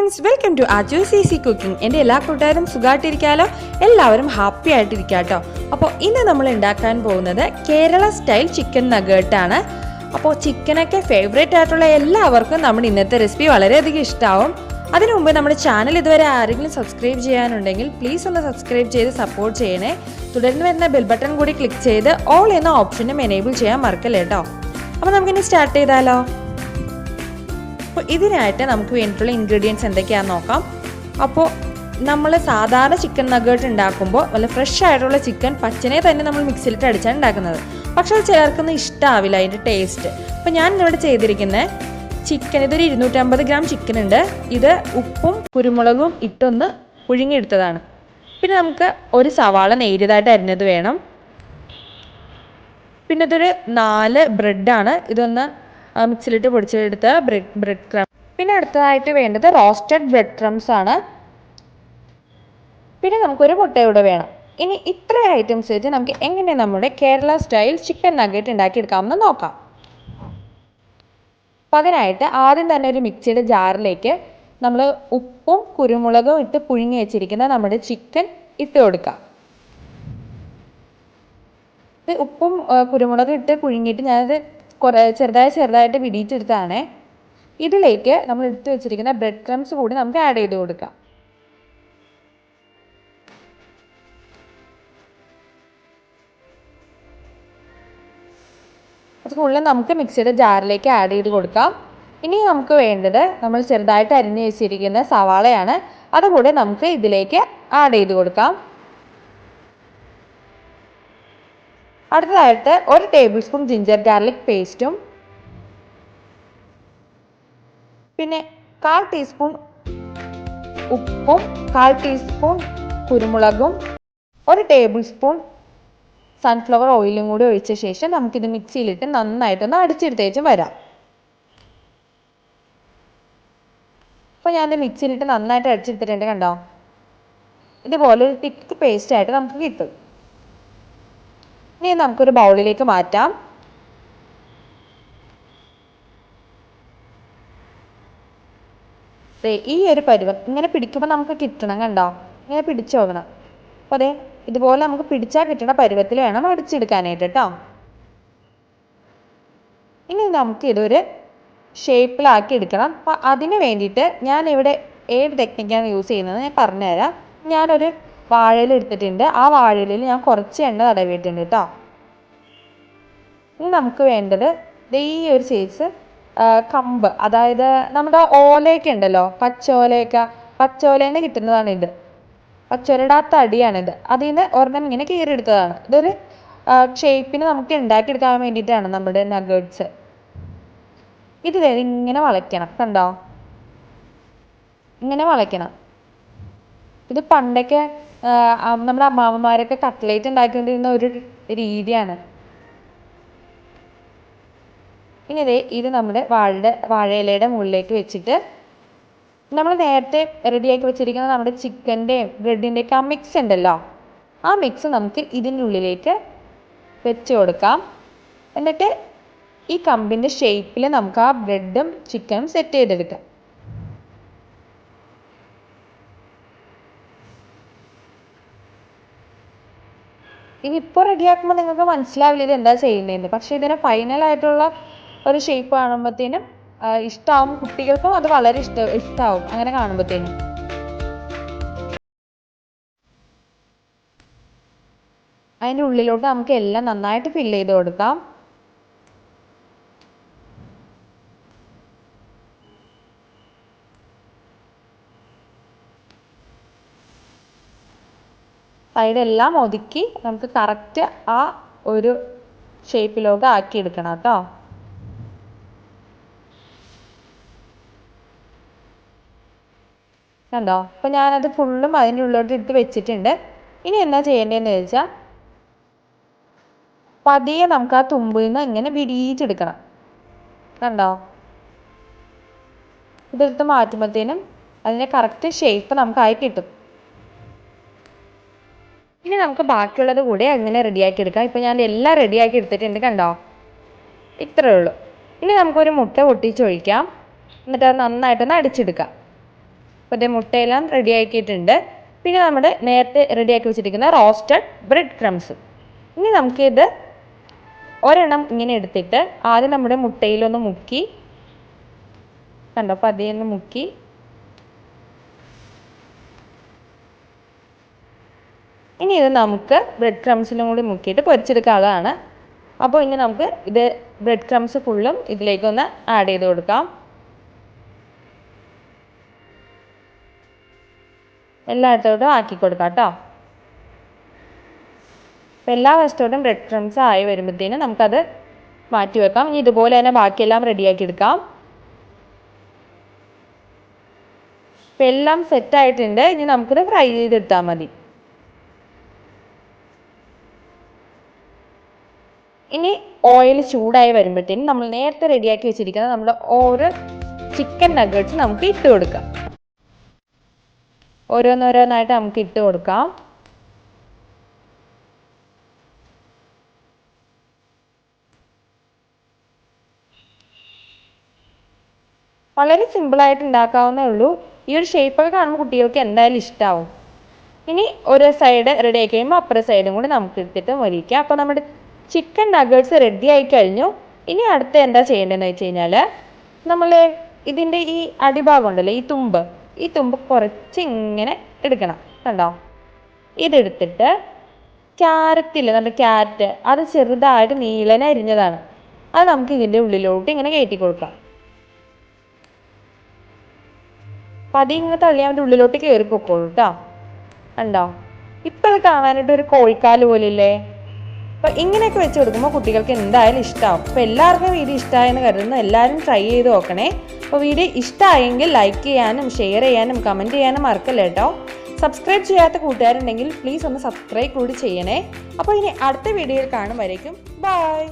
Friends, welcome to Aju's easy cooking. എൻ്റെ എല്ലാ കൂട്ടുകാരും സുഖമായിട്ടിരിക്കാമല്ലോ, എല്ലാവരും ഹാപ്പി ആയിട്ടിരിക്കുക കേട്ടോ. അപ്പോൾ ഇന്ന് നമ്മൾ ഉണ്ടാക്കാൻ പോകുന്നത് കേരള സ്റ്റൈൽ ചിക്കൻ നഗേട്ടാണ്. അപ്പോൾ ചിക്കനൊക്കെ ഫേവറേറ്റ് ആയിട്ടുള്ള എല്ലാവർക്കും നമ്മുടെ ഇന്നത്തെ റെസിപ്പി വളരെയധികം ഇഷ്ടമാവും. അതിനു മുമ്പ് നമ്മുടെ ചാനൽ ഇതുവരെ ആരെങ്കിലും സബ്സ്ക്രൈബ് ചെയ്യാനുണ്ടെങ്കിൽ പ്ലീസ് ഒന്ന് സബ്സ്ക്രൈബ് ചെയ്ത് സപ്പോർട്ട് ചെയ്യണേ. തുടർന്ന് വരുന്ന ബെൽ ബട്ടൺ കൂടി ക്ലിക്ക് ചെയ്ത് ഓൾ എന്ന ഓപ്ഷനും എനേബിൾ ചെയ്യാൻ മറക്കല്ലേ കേട്ടോ. അപ്പോൾ നമുക്കിനി സ്റ്റാർട്ട് ചെയ്താലോ. അപ്പോൾ ഇതിനായിട്ട് നമുക്ക് വേണ്ടിയിട്ടുള്ള ഇൻഗ്രീഡിയൻസ് എന്തൊക്കെയാണെന്ന് നോക്കാം. അപ്പോൾ നമ്മൾ സാധാരണ ചിക്കൻ നഗേട്ട് ഉണ്ടാക്കുമ്പോൾ നല്ല ഫ്രഷ് ആയിട്ടുള്ള ചിക്കൻ പച്ചനെ തന്നെ നമ്മൾ മിക്സിയിലിട്ട് അടിച്ചാണ് ഉണ്ടാക്കുന്നത്. പക്ഷെ അത് ചിലർക്കൊന്നും ഇഷ്ടമാവില്ല അതിൻ്റെ ടേസ്റ്റ്. അപ്പോൾ ഞാൻ ഇവിടെ ചെയ്തിരിക്കുന്നത് ചിക്കൻ, ഇതൊരു 250 ഗ്രാം ചിക്കൻ ഉണ്ട്. ഇത് ഉപ്പും കുരുമുളകും ഇട്ടൊന്ന് പുഴുങ്ങിയെടുത്തതാണ്. പിന്നെ നമുക്ക് ഒരു സവാള നേരിയതായിട്ട് അരിഞ്ഞത് വേണം. പിന്നെ ഇതൊരു 4 ബ്രെഡാണ്. ഇതൊന്ന് മിക്സിയിലിട്ട് പൊടിച്ചെടുത്ത ബ്രെഡ് ക്രംസ്. പിന്നെ അടുത്തതായിട്ട് വേണ്ടത് റോസ്റ്റഡ് ബ്രെഡ് ക്രംസ് ആണ്. പിന്നെ നമുക്കൊരു മുട്ടയൂടെ വേണം. ഇനി ഇത്ര ഐറ്റംസ് വെച്ച് നമുക്ക് എങ്ങനെ നമ്മുടെ കേരള സ്റ്റൈൽ ചിക്കൻ നഗേറ്റ് ഉണ്ടാക്കിയെടുക്കാമെന്ന് നോക്കാം. അപ്പോൾ അതിനായിട്ട് ആദ്യം തന്നെ ഒരു മിക്സിയുടെ ജാറിലേക്ക് നമ്മൾ ഉപ്പും കുരുമുളകും ഇട്ട് പുഴുങ്ങി വെച്ചിരിക്കുന്ന നമ്മുടെ ചിക്കൻ ഇട്ട് കൊടുക്കാം. ഉപ്പും കുരുമുളകും ഇട്ട് പുഴുങ്ങിയിട്ട് ഞാനത് ചെറുതായിട്ട് വിടിയിച്ചെടുത്താണ്. ഇതിലേക്ക് നമ്മൾ എടുത്ത് വെച്ചിരിക്കുന്ന ബ്രെഡ് ക്രംസ് കൂടി നമുക്ക് ആഡ് ചെയ്ത് കൊടുക്കാം. അത് ഫുള്ള് നമുക്ക് മിക്സിയുടെ ജാറിലേക്ക് ആഡ് ചെയ്ത് കൊടുക്കാം. ഇനി നമുക്ക് വേണ്ടത് നമ്മൾ ചെറുതായിട്ട് അരിഞ്ഞ് വെച്ചിരിക്കുന്ന സവാളയാണ്. അതുകൂടി നമുക്ക് ഇതിലേക്ക് ആഡ് ചെയ്ത് കൊടുക്കാം. അടുത്തതായിട്ട് 1 ടേബിൾ സ്പൂൺ ജിഞ്ചർ ഗാർലിക് പേസ്റ്റും പിന്നെ 1/4 ടീസ്പൂൺ ഉപ്പും 1/4 ടീസ്പൂൺ കുരുമുളകും 1 ടേബിൾ സ്പൂൺ സൺഫ്ലവർ ഓയിലും കൂടി ഒഴിച്ച ശേഷം നമുക്കിത് മിക്സിയിലിട്ട് നന്നായിട്ടൊന്ന് അടിച്ചെടുത്തേച്ചും വരാം. അപ്പോൾ ഞാൻ മിക്സിയിലിട്ട് നന്നായിട്ട് അടിച്ചെടുത്തിട്ടുണ്ട്, കണ്ടോ. ഇതുപോലെ ഒരു തിക്ക് പേസ്റ്റായിട്ട് നമുക്ക് കിട്ടും. ഇനി നമുക്കൊരു ബൗളിലേക്ക് മാറ്റാം. ഈ ഒരു പരുവം ഇങ്ങനെ പിടിക്കുമ്പോൾ നമുക്ക് കിട്ടണം, കണ്ടോ. ഇങ്ങനെ പിടിച്ചു പോകണം. അപ്പോൾ അതെ ഇതുപോലെ നമുക്ക് പിടിച്ചാൽ കിട്ടുന്ന പരുവത്തിൽ വേണം അടിച്ചെടുക്കാനായിട്ട് കേട്ടോ. ഇനി നമുക്ക് ഇതൊരു ഷേപ്പിലാക്കി എടുക്കണം. അപ്പോൾ അതിന് വേണ്ടിയിട്ട് ഞാനിവിടെ ഏത് ടെക്നിക്കാണ് യൂസ് ചെയ്യുന്നത് ഞാൻ പറഞ്ഞുതരാം. ഞാനൊരു വാഴയില എടുത്തിട്ടുണ്ട്. ആ വാഴയിലയിൽ ഞാൻ കുറച്ച് എണ്ണ തടവിയിട്ടുണ്ട് കേട്ടോ. ഇനി നമുക്ക് വേണ്ടത് ഈ ഒരു സൈസ് കമ്പ്, അതായത് നമ്മുടെ ഓലയൊക്കെ ഉണ്ടല്ലോ, പച്ചോലേന്ന് കിട്ടുന്നതാണ് ഇത്. പച്ചോലയുടെ ആ തടിയാണിത്. അതിൽ നിന്ന് ഒരെണ്ണം ഇങ്ങനെ കീറിയെടുത്തതാണ്. ഇതൊരു ഷേപ്പിന് നമുക്ക് ഉണ്ടാക്കിയെടുക്കാൻ വേണ്ടിയിട്ടാണ് നമ്മുടെ നഗേറ്റ്സ്. ഇത് ഇങ്ങനെ വളയ്ക്കണം, കണ്ടോ. ഇങ്ങനെ വളയ്ക്കണം. ഇത് പണ്ടൊക്കെ നമ്മുടെ അമ്മാമ്മമാരൊക്കെ കട്ട്ലേറ്റ് ഉണ്ടാക്കിക്കൊണ്ടിരുന്ന ഒരു രീതിയാണ്. ഇനി ഇത് നമ്മുടെ വാഴയിലയുടെ മുകളിലേക്ക് വെച്ചിട്ട് നമ്മൾ നേരത്തെ റെഡിയാക്കി വെച്ചിരിക്കുന്ന നമ്മുടെ ചിക്കൻ്റെയും ബ്രെഡിൻ്റെയൊക്കെ ആ മിക്സ് ഉണ്ടല്ലോ, ആ മിക്സ് നമുക്ക് ഇതിൻ്റെ ഉള്ളിലേക്ക് വെച്ച് കൊടുക്കാം. എന്നിട്ട് ഈ കമ്പിൻ്റെ ഷേപ്പിൽ നമുക്ക് ആ ബ്രെഡും ചിക്കനും സെറ്റ് ചെയ്തെടുക്കാം. ഇതിപ്പോൾ റെഡിയാക്കുമ്പോൾ നിങ്ങൾക്ക് മനസ്സിലാവില്ല ഇത് എന്താ ചെയ്യുന്നതെന്ന്. പക്ഷേ ഇതിന് ഫൈനലായിട്ടുള്ള ഒരു ഷേപ്പ് കാണുമ്പോഴത്തേനും ഇഷ്ടമാവും. കുട്ടികൾക്കും അത് വളരെ ഇഷ്ടമാവും അങ്ങനെ കാണുമ്പോഴത്തേനും. അതിൻ്റെ ഉള്ളിലോട്ട് നമുക്ക് എല്ലാം നന്നായിട്ട് ഫില്ല് ചെയ്ത് കൊടുക്കാം. സൈഡെല്ലാം ഒതുക്കി നമുക്ക് കറക്റ്റ് ആ ഒരു ഷേപ്പിലോട്ട് ആക്കിയെടുക്കണം കേട്ടോ. കണ്ടോ. അപ്പോൾ ഞാനത് ഫുള്ളും അതിൻ്റെ ഉള്ളിലോട്ട് ഇട്ട് വെച്ചിട്ടുണ്ട്. ഇനി എന്താ ചെയ്യേണ്ടതെന്ന് ചോദിച്ചാൽ പതിയെ നമുക്ക് ആ തുമ്പിൽ നിന്ന് ഇങ്ങനെ വിരിയിച്ചെടുക്കണം, കണ്ടോ. ഇതെടുത്ത് മാറ്റുമ്പോഴത്തേനും അതിൻ്റെ കറക്റ്റ് ഷേപ്പ് നമുക്കായി കിട്ടും. ഇനി നമുക്ക് ബാക്കിയുള്ളത് കൂടി അങ്ങനെ റെഡിയാക്കി എടുക്കാം. ഇപ്പോൾ ഞാൻ എല്ലാം റെഡിയാക്കി എടുത്തിട്ടുണ്ട്, കണ്ടോ. ഇത്രയേ ഉള്ളൂ. ഇനി നമുക്കൊരു മുട്ട പൊട്ടിച്ചൊഴിക്കാം. എന്നിട്ട് അത് നന്നായിട്ടൊന്ന് അടിച്ചെടുക്കാം. അപ്പോൾ ഇത് മുട്ടയെല്ലാം റെഡി ആക്കിയിട്ടുണ്ട്. പിന്നെ നമ്മുടെ നേരത്തെ റെഡിയാക്കി വെച്ചിരിക്കുന്ന റോസ്റ്റഡ് ബ്രെഡ് ക്രംസ്. ഇനി നമുക്കിത് ഒരെണ്ണം ഇങ്ങനെ എടുത്തിട്ട് ആദ്യം നമ്മുടെ മുട്ടയിലൊന്ന് മുക്കി, കണ്ടോ, അപ്പോൾ അതിൽ മുക്കി ഇനി ഇത് നമുക്ക് ബ്രെഡ് ക്രംസിലും കൂടി മുക്കിയിട്ട് പൊരിച്ചെടുക്കാവുന്നതാണ്. അപ്പോൾ ഇനി നമുക്ക് ഇത് ബ്രെഡ് ക്രംസ് ഫുള്ളും ഇതിലേക്കൊന്ന് ആഡ് ചെയ്ത് കൊടുക്കാം. എല്ലായിടത്തോട്ടും ആക്കി കൊടുക്കാം കേട്ടോ. അപ്പോൾ എല്ലാ വശത്തോട്ടും ബ്രെഡ് ക്രംസ് ആയി വരുമ്പോഴത്തേനും നമുക്കത് മാറ്റി വെക്കാം. ഇനി ഇതുപോലെ തന്നെ ബാക്കിയെല്ലാം റെഡിയാക്കി എടുക്കാം. അപ്പോൾ എല്ലാം സെറ്റായിട്ടുണ്ട്. ഇനി നമുക്കിത് ഫ്രൈ ചെയ്തെടുത്താൽ മതി. ഇനി ഓയിൽ ചൂടായി വരുമ്പോഴത്തേനും നമ്മൾ നേരത്തെ റെഡിയാക്കി വെച്ചിരിക്കുന്ന നമ്മുടെ ഓരോ ചിക്കൻ നഗറ്റ്സ് നമുക്ക് ഇട്ട് കൊടുക്കാം. ഓരോന്നോരോന്നായിട്ട് നമുക്ക് ഇട്ട് കൊടുക്കാം. വളരെ സിമ്പിളായിട്ട് ഉണ്ടാക്കാവുന്നേ ഉള്ളൂ. ഈ ഒരു ഷേപ്പൊക്കെ കാണുമ്പോൾ കുട്ടികൾക്ക് എന്തായാലും ഇഷ്ടമാവും. ഇനി ഒരു സൈഡ് റെഡി ആയി കഴിയുമ്പോൾ അപ്പുറത്തെ സൈഡും കൂടി നമുക്ക് എടുത്തിട്ട് മൊരിക്കാം. അപ്പോൾ നമ്മുടെ ചിക്കൻ നഗറ്റ്സ് റെഡി ആയി കഴിഞ്ഞു. ഇനി അടുത്ത എന്താ ചെയ്യേണ്ടതെന്ന് വെച്ച് കഴിഞ്ഞാൽ, നമ്മൾ ഇതിൻ്റെ ഈ അടിഭാഗം ഉണ്ടല്ലോ, ഈ തുമ്പ് കുറച്ച് ഇങ്ങനെ എടുക്കണം. കണ്ടോ, ഇതെടുത്തിട്ട് ക്യാരറ്റില്ല, നമ്മുടെ ക്യാരറ്റ്, അത് ചെറുതായിട്ട് നീളനെ അരിഞ്ഞതാണ്, അത് നമുക്ക് ഇതിൻ്റെ ഉള്ളിലോട്ട് ഇങ്ങനെ കയറ്റി കൊടുക്കാം. അപ്പം അതിങ്ങനെ തള്ളിയാൽ അതിൻ്റെ ഉള്ളിലോട്ട് കയറി പൊക്കോളൂ കേട്ടോ. കണ്ടോ, ഇപ്പം അത് കാണാനായിട്ട് ഒരു കോഴിക്കാല് പോലില്ലേ. അപ്പോൾ ഇങ്ങനെയൊക്കെ വെച്ച് കൊടുക്കുമ്പോൾ കുട്ടികൾക്ക് എന്തായാലും ഇഷ്ടമാവും. അപ്പോൾ എല്ലാവർക്കും വീഡിയോ ഇഷ്ടമായെന്ന് കരുതുന്നു. എല്ലാവരും ട്രൈ ചെയ്ത് നോക്കണേ. അപ്പോൾ വീഡിയോ ഇഷ്ടമായെങ്കിൽ ലൈക്ക് ചെയ്യാനും ഷെയർ ചെയ്യാനും കമൻറ്റ് ചെയ്യാനും മറക്കല്ല കേട്ടോ. സബ്സ്ക്രൈബ് ചെയ്യാത്ത കൂട്ടുകാരുണ്ടെങ്കിൽ പ്ലീസ് ഒന്ന് സബ്സ്ക്രൈബ് കൂടി ചെയ്യണേ. അപ്പോൾ ഇനി അടുത്ത വീഡിയോയിൽ കാണും വരേക്കും ബൈ.